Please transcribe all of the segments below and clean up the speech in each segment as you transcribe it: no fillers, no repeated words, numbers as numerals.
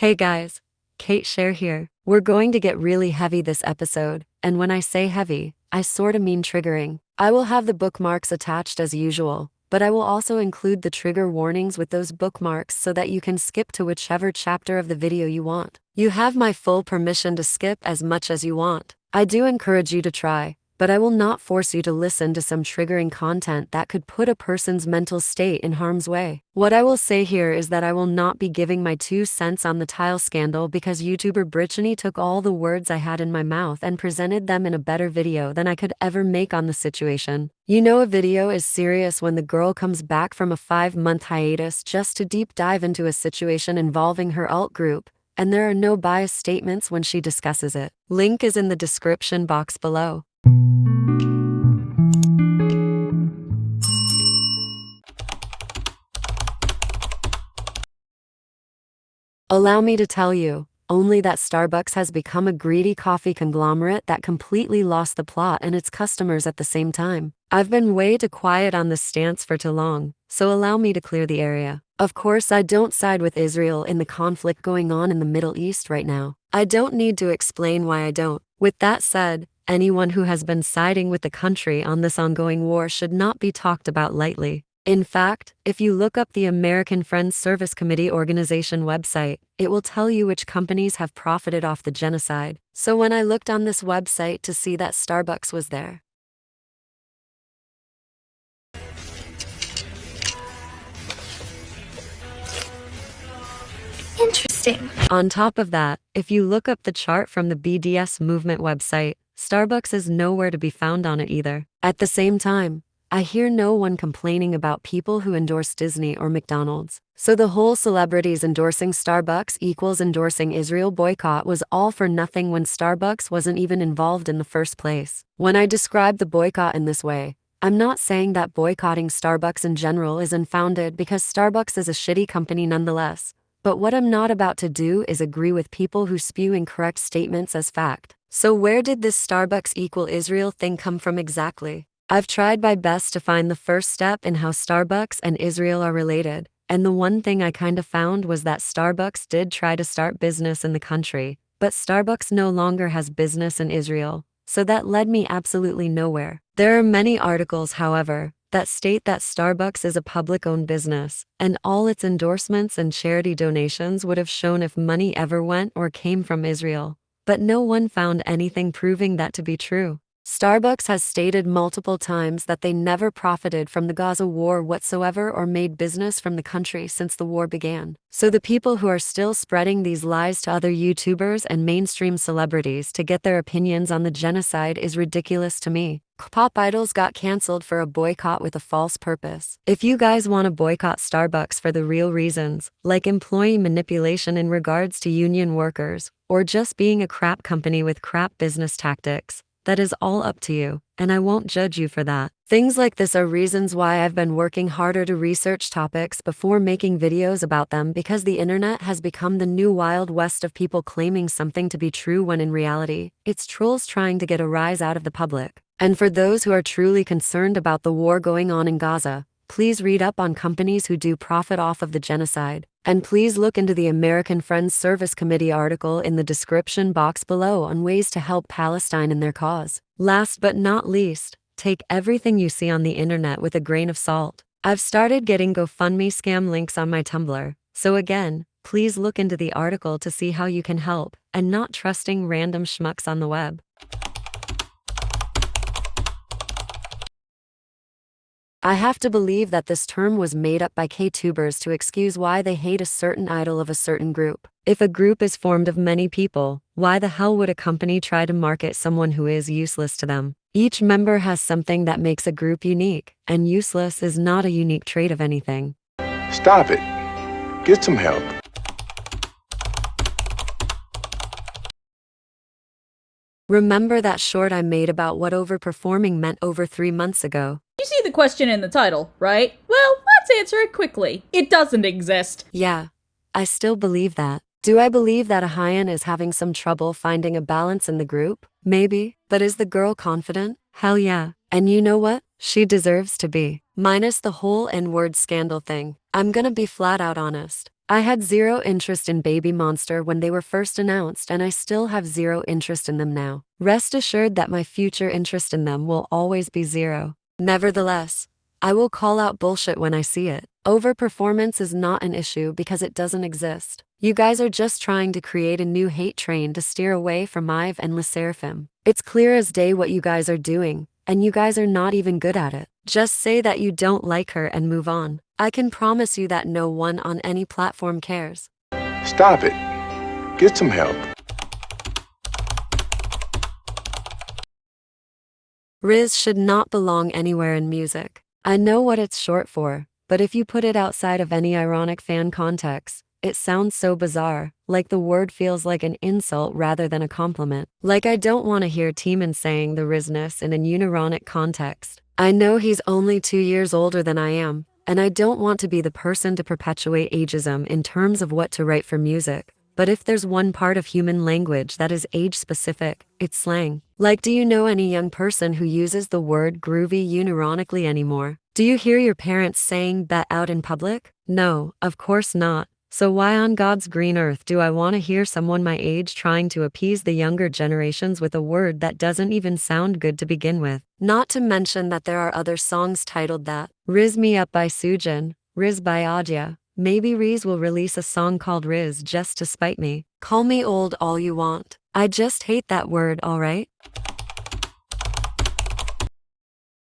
Hey guys, Cher here. We're going to get really heavy this episode, and when I say heavy, I sorta mean triggering. I will have the bookmarks attached as usual, but I will also include the trigger warnings with those bookmarks so that you can skip to whichever chapter of the video you want. You have my full permission to skip as much as you want. I do encourage you to try, but I will not force you to listen to some triggering content that could put a person's mental state in harm's way. What I will say here is that I will not be giving my 2 cents on the tile scandal because YouTuber Brittany took all the words I had in my mouth and presented them in a better video than I could ever make on the situation. You know a video is serious when the girl comes back from a 5-month hiatus just to deep dive into a situation involving her alt group, and there are no biased statements when she discusses it. Link is in the description box below. Allow me to tell you, only that Starbucks has become a greedy coffee conglomerate that completely lost the plot and its customers at the same time. I've been way too quiet on this stance for too long, so allow me to clear the area. Of course, I don't side with Israel in the conflict going on in the Middle East right now. I don't need to explain why I don't. With that said, anyone who has been siding with the country on this ongoing war should not be talked about lightly. In fact, if you look up the American Friends Service Committee organization website, it will tell you which companies have profited off the genocide. So when I looked on this website to see that Starbucks was there. Interesting. On top of that, if you look up the chart from the BDS movement website, Starbucks is nowhere to be found on it either. At the same time, I hear no one complaining about people who endorse Disney or McDonald's. So the whole celebrities endorsing Starbucks equals endorsing Israel boycott was all for nothing when Starbucks wasn't even involved in the first place. When I describe the boycott in this way, I'm not saying that boycotting Starbucks in general is unfounded because Starbucks is a shitty company nonetheless. But what I'm not about to do is agree with people who spew incorrect statements as fact. So where did this Starbucks equal Israel thing come from exactly? I've tried my best to find the first step in how Starbucks and Israel are related, and the one thing I kinda found was that Starbucks did try to start business in the country, but Starbucks no longer has business in Israel, so that led me absolutely nowhere. There are many articles, however, that state that Starbucks is a public-owned business, and all its endorsements and charity donations would have shown if money ever went or came from Israel. But no one found anything proving that to be true. Starbucks has stated multiple times that they never profited from the Gaza war whatsoever or made business from the country since the war began. So the people who are still spreading these lies to other YouTubers and mainstream celebrities to get their opinions on the genocide is ridiculous to me. Pop idols got cancelled for a boycott with a false purpose. If you guys want to boycott Starbucks for the real reasons, like employee manipulation in regards to union workers, or just being a crap company with crap business tactics, that is all up to you, and I won't judge you for that. Things like this are reasons why I've been working harder to research topics before making videos about them because the internet has become the new Wild West of people claiming something to be true when in reality, it's trolls trying to get a rise out of the public. And for those who are truly concerned about the war going on in Gaza, please read up on companies who do profit off of the genocide. And please look into the American Friends Service Committee article in the description box below on ways to help Palestine in their cause. Last but not least, take everything you see on the internet with a grain of salt. I've started getting GoFundMe scam links on my Tumblr, so again, please look into the article to see how you can help, and not trusting random schmucks on the web. I have to believe that this term was made up by K-tubers to excuse why they hate a certain idol of a certain group. If a group is formed of many people, why the hell would a company try to market someone who is useless to them? Each member has something that makes a group unique, and useless is not a unique trait of anything. Stop it. Get some help. Remember that short I made about what overperforming meant over 3 months ago? You see the question in the title, right? Well, let's answer it quickly. It doesn't exist. Yeah, I still believe that. Do I believe that a hyena is having some trouble finding a balance in the group? Maybe. But is the girl confident? Hell yeah. And you know what? She deserves to be. Minus the whole N-word scandal thing. I'm gonna be flat out honest. I had zero interest in Baby Monster when they were first announced, and I still have zero interest in them now. Rest assured that my future interest in them will always be zero. Nevertheless, I will call out bullshit when I see it. Overperformance is not an issue because it doesn't exist. You guys are just trying to create a new hate train to steer away from Ive and Le Seraphim. It's clear as day what you guys are doing, and you guys are not even good at it. Just say that you don't like her and move on. I can promise you that no one on any platform cares. Stop it. Get some help. Riz should not belong anywhere in music. I know what it's short for, but if you put it outside of any ironic fan context, it sounds so bizarre, like the word feels like an insult rather than a compliment. Like I don't want to hear Timon saying the Rizness in an unironic context. I know he's only 2 years older than I am, and I don't want to be the person to perpetuate ageism in terms of what to write for music. But if there's one part of human language that is age-specific, it's slang. Like, do you know any young person who uses the word groovy unironically anymore? Do you hear your parents saying that out in public? No, of course not. So why on God's green earth do I want to hear someone my age trying to appease the younger generations with a word that doesn't even sound good to begin with? Not to mention that there are other songs titled that. Riz Me Up by Sujin, Riz by Adya. Maybe Riz will release a song called Riz just to spite me. Call me old all you want. I just hate that word, alright?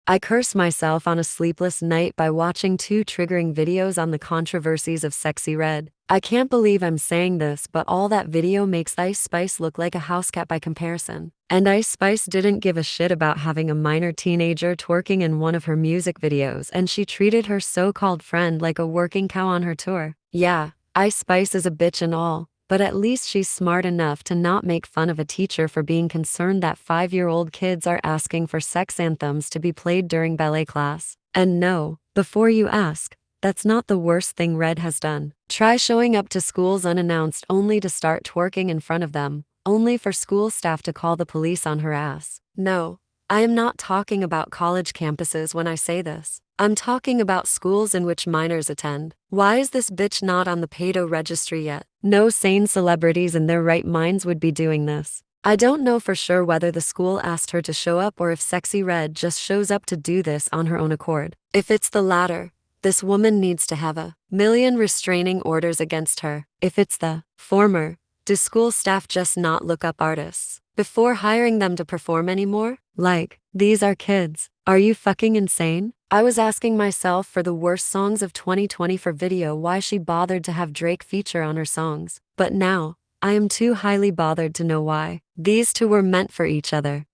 I curse myself on a sleepless night by watching 2 triggering videos on the controversies of Sexy Red. I can't believe I'm saying this, but all that video makes Ice Spice look like a house cat by comparison. And Ice Spice didn't give a shit about having a minor teenager twerking in one of her music videos, and she treated her so-called friend like a working cow on her tour. Yeah, Ice Spice is a bitch and all, but at least she's smart enough to not make fun of a teacher for being concerned that 5-year-old kids are asking for sex anthems to be played during ballet class. And no, before you ask, that's not the worst thing Red has done. Try showing up to schools unannounced only to start twerking in front of them, only for school staff to call the police on her ass. No, I am not talking about college campuses when I say this. I'm talking about schools in which minors attend. Why is this bitch not on the pedo registry yet? No sane celebrities in their right minds would be doing this. I don't know for sure whether the school asked her to show up or if Sexy Red just shows up to do this on her own accord. If it's the latter, this woman needs to have a million restraining orders against her. If it's the former, do school staff just not look up artists before hiring them to perform anymore? Like, these are kids. Are you fucking insane? I was asking myself for the worst songs of 2020 for video why she bothered to have Drake feature on her songs. But now, I am too highly bothered to know why. These two were meant for each other.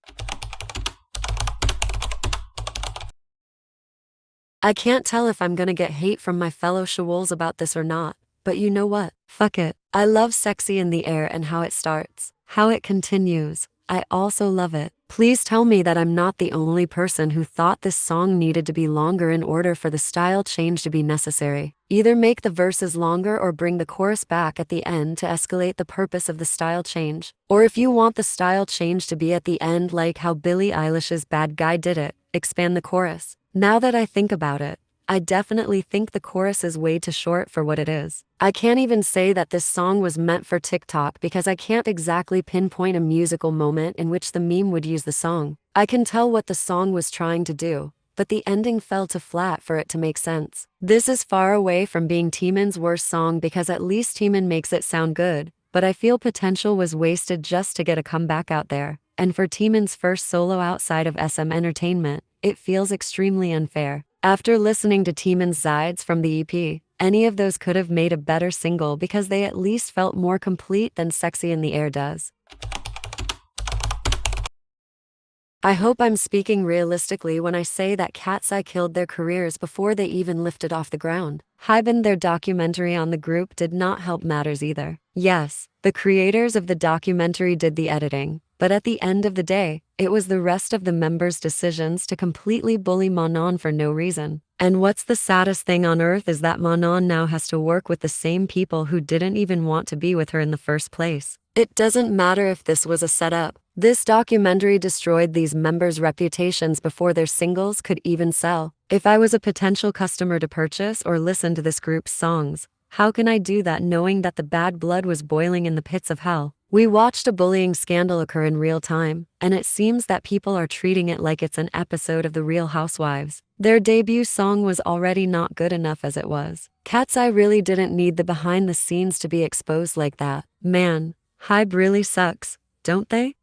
I can't tell if I'm gonna get hate from my fellow Shawols about this or not, but you know what? Fuck it. I love Sexy in the Air and how it starts, how it continues. I also love it. Please tell me that I'm not the only person who thought this song needed to be longer in order for the style change to be necessary. Either make the verses longer or bring the chorus back at the end to escalate the purpose of the style change. Or if you want the style change to be at the end like how Billie Eilish's Bad Guy did it, expand the chorus. Now that I think about it, I definitely think the chorus is way too short for what it is. I can't even say that this song was meant for TikTok because I can't exactly pinpoint a musical moment in which the meme would use the song. I can tell what the song was trying to do, but the ending fell too flat for it to make sense. This is far away from being Timon's worst song because at least Timon makes it sound good, but I feel potential was wasted just to get a comeback out there. And for Timon's first solo outside of SM Entertainment, it feels extremely unfair. After listening to Timon's Zides from the EP, any of those could have made a better single because they at least felt more complete than Sexy in the Air does. I hope I'm speaking realistically when I say that Cat's Eye killed their careers before they even lifted off the ground. Hyben, their documentary on the group, did not help matters either. Yes, the creators of the documentary did the editing, but at the end of the day, it was the rest of the members' decisions to completely bully Manon for no reason. And what's the saddest thing on earth is that Manon now has to work with the same people who didn't even want to be with her in the first place. It doesn't matter if this was a setup. This documentary destroyed these members' reputations before their singles could even sell. If I was a potential customer to purchase or listen to this group's songs, How can I do that knowing that the bad blood was boiling in the pits of hell? We watched a bullying scandal occur in real time, and it seems that people are treating it like it's an episode of The Real Housewives. Their debut song was already not good enough as it was. Cat's Eye really didn't need the behind the scenes to be exposed like that. Man, Hybe really sucks, don't they?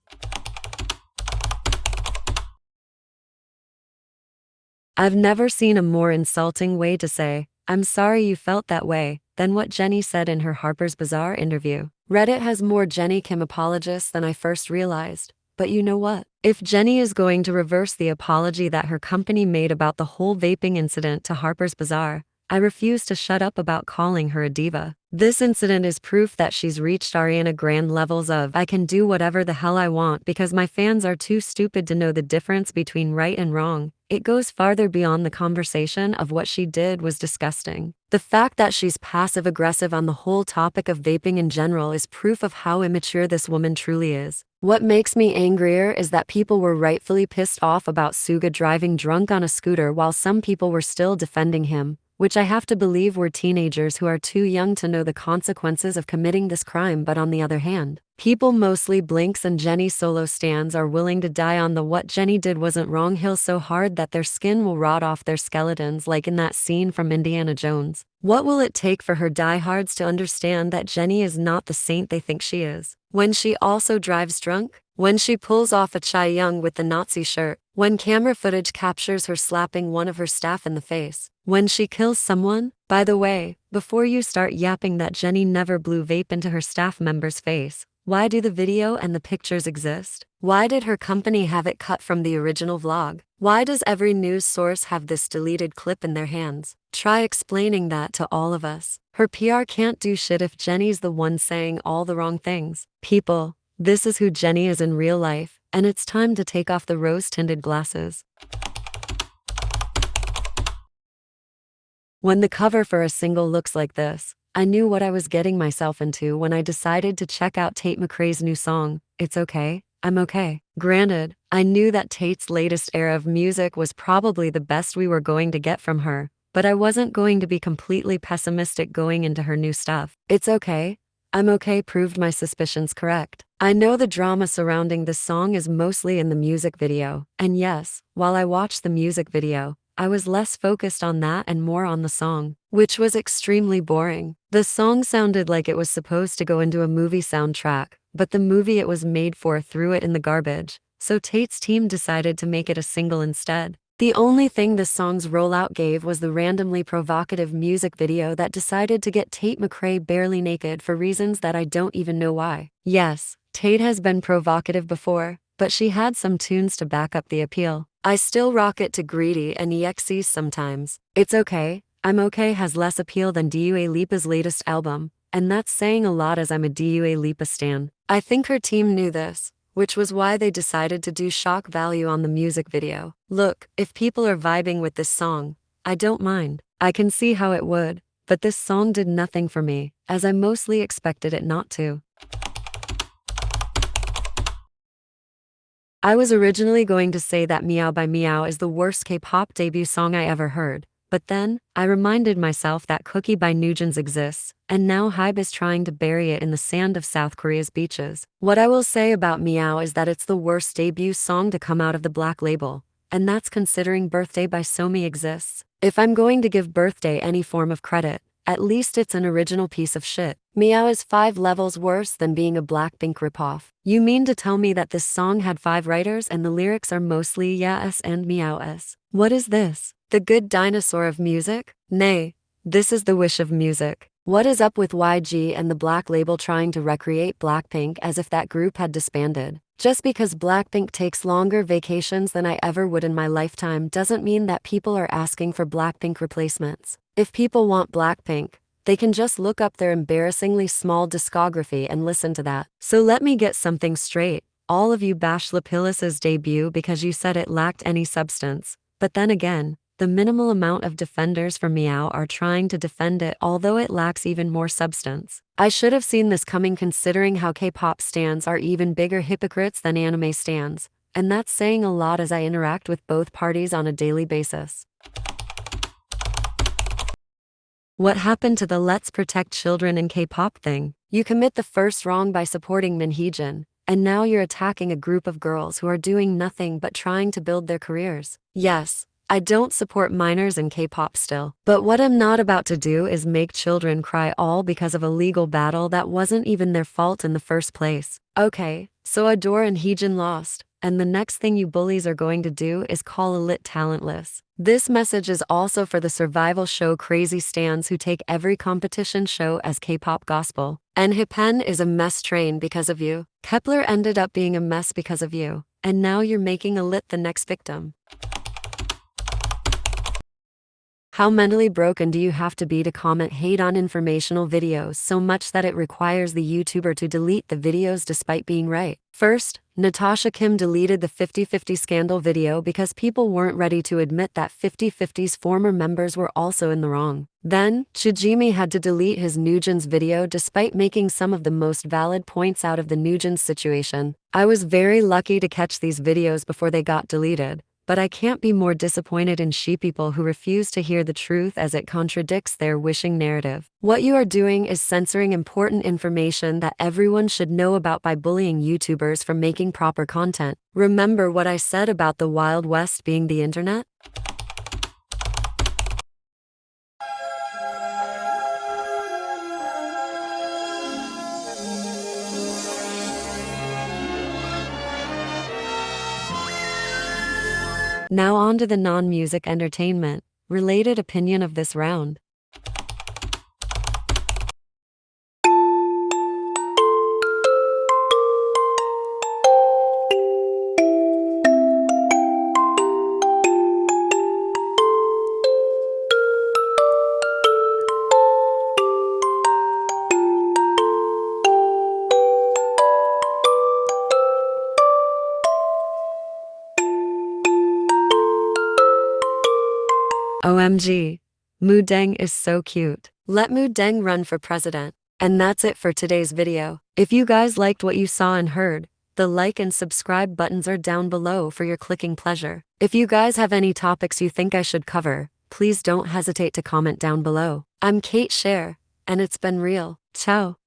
I've never seen a more insulting way to say, "I'm sorry you felt that way," than what Jenny said in her Harper's Bazaar interview. Reddit has more Jenny Kim apologists than I first realized. But you know what? If Jenny is going to reverse the apology that her company made about the whole vaping incident to Harper's Bazaar, I refuse to shut up about calling her a diva. This incident is proof that she's reached Ariana Grande levels of "I can do whatever the hell I want because my fans are too stupid to know the difference between right and wrong." It goes farther beyond the conversation of what she did was disgusting. The fact that she's passive-aggressive on the whole topic of vaping in general is proof of how immature this woman truly is. What makes me angrier is that people were rightfully pissed off about Suga driving drunk on a scooter while some people were still defending him, which I have to believe were teenagers who are too young to know the consequences of committing this crime. But on the other hand, people, mostly Blinks and Jenny solo stans, are willing to die on the "what Jenny did wasn't wrong" hill so hard that their skin will rot off their skeletons like in that scene from Indiana Jones. What will it take for her diehards to understand that Jenny is not the saint they think she is? When she also drives drunk? When she pulls off a Chai Young with the Nazi shirt? When camera footage captures her slapping one of her staff in the face? When she kills someone? By the way, before you start yapping that Jenny never blew vape into her staff member's face, why do the video and the pictures exist? Why did her company have it cut from the original vlog? Why does every news source have this deleted clip in their hands? Try explaining that to all of us. Her PR can't do shit if Jenny's the one saying all the wrong things. People, this is who Jenny is in real life, and it's time to take off the rose-tinted glasses. When the cover for a single looks like this, I knew what I was getting myself into when I decided to check out Tate McRae's new song, "It's Okay, I'm Okay." Granted, I knew that Tate's latest era of music was probably the best we were going to get from her, but I wasn't going to be completely pessimistic going into her new stuff. "It's Okay, I'm Okay" proved my suspicions correct. I know the drama surrounding this song is mostly in the music video, and yes, while I watched the music video, I was less focused on that and more on the song, which was extremely boring. The song sounded like it was supposed to go into a movie soundtrack, but the movie it was made for threw it in the garbage, so Tate's team decided to make it a single instead. The only thing this song's rollout gave was the randomly provocative music video that decided to get Tate McRae barely naked for reasons that I don't even know why. Yes, Tate has been provocative before, but she had some tunes to back up the appeal. I still rock it to Greedy and EXE's sometimes. "It's Okay, I'm Okay" has less appeal than Dua Lipa's latest album, and that's saying a lot as I'm a Dua Lipa stan. I think her team knew this, which was why they decided to do shock value on the music video. Look, if people are vibing with this song, I don't mind. I can see how it would, but this song did nothing for me, as I mostly expected it not to. I was originally going to say that Meow by Meow is the worst K-pop debut song I ever heard, but then, I reminded myself that Cookie by NewJeans exists, and now Hybe is trying to bury it in the sand of South Korea's beaches. What I will say about Meow is that it's the worst debut song to come out of the Black label, and that's considering Birthday by Somi exists. If I'm going to give Birthday any form of credit, at least it's an original piece of shit. Meow is 5 levels worse than being a Blackpink ripoff. You mean to tell me that this song had 5 writers and the lyrics are mostly yeah-s and meow-s? What is this? The good dinosaur of music? Nay, this is the wish of music. What is up with YG and the Black label trying to recreate Blackpink as if that group had disbanded? Just because Blackpink takes longer vacations than I ever would in my lifetime doesn't mean that people are asking for Blackpink replacements. If people want Blackpink, they can just look up their embarrassingly small discography and listen to that. So let me get something straight. All of you bash Lapillus's debut because you said it lacked any substance. But then again, the minimal amount of defenders for Meow are trying to defend it, although it lacks even more substance. I should have seen this coming considering how K-pop stans are even bigger hypocrites than anime stans, and that's saying a lot as I interact with both parties on a daily basis. What happened to the let's protect children in K-pop thing? You commit the first wrong by supporting Minheejin, and now you're attacking a group of girls who are doing nothing but trying to build their careers. Yes, I don't support minors in K-pop still, but what I'm not about to do is make children cry all because of a legal battle that wasn't even their fault in the first place. Okay, so Adore and Heejin lost, and the next thing you bullies are going to do is call a lit talentless. This message is also for the survival show crazy stans who take every competition show as K-pop gospel. And Hipen is a mess train because of you. Kepler ended up being a mess because of you, and now you're making a lit the next victim. How mentally broken do you have to be to comment hate on informational videos so much that it requires the YouTuber to delete the videos despite being right? First, Natasha Kim deleted the 50/50 scandal video because people weren't ready to admit that 50/50's former members were also in the wrong. Then, Chujimi had to delete his Nugent's video despite making some of the most valid points out of the Nugent's situation. I was very lucky to catch these videos before they got deleted. But I can't be more disappointed in sheepeople who refuse to hear the truth as it contradicts their wishing narrative. What you are doing is censoring important information that everyone should know about by bullying YouTubers from making proper content. Remember what I said about the Wild West being the internet? Now on to the non-music entertainment related opinion of this round. OMG, Moodeng is so cute. Let Moodeng run for president. And that's it for today's video. If you guys liked what you saw and heard, the like and subscribe buttons are down below for your clicking pleasure. If you guys have any topics you think I should cover, please don't hesitate to comment down below. I'm Cait Cher, and it's been real. Ciao.